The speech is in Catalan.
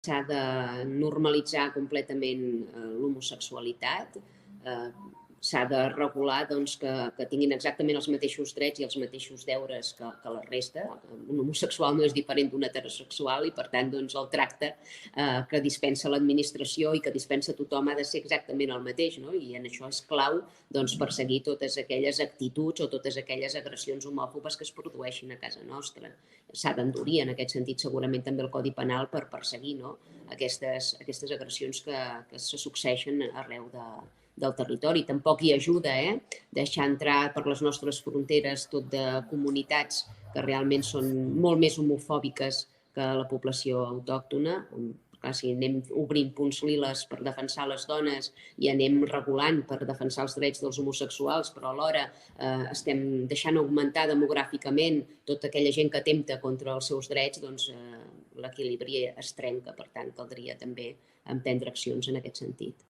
s'ha de normalitzar completament l'homosexualitat, s'ha de regular doncs, que tinguin exactament els mateixos drets i els mateixos deures que la resta. Un homosexual no és diferent d'un heterosexual i, per tant, doncs, el tracte que dispensa l'administració i que dispensa tothom ha de ser exactament el mateix, no? I en això és clau doncs, perseguir totes aquelles actituds o totes aquelles agressions homòfobes que es produeixin a casa nostra. S'ha d'endurir, en aquest sentit, segurament també el Codi Penal per perseguir, no? aquestes agressions que se succeeixen arreu del territori. Tampoc hi ajuda deixar entrar per les nostres fronteres tot de comunitats que realment són molt més homofòbiques que la població autòctona. Clar, si anem obrint punts liles per defensar les dones i anem regulant per defensar els drets dels homosexuals, però alhora estem deixant augmentar demogràficament tota aquella gent que atempta contra els seus drets, doncs l'equilibri es trenca. Per tant, caldria també emprendre accions en aquest sentit.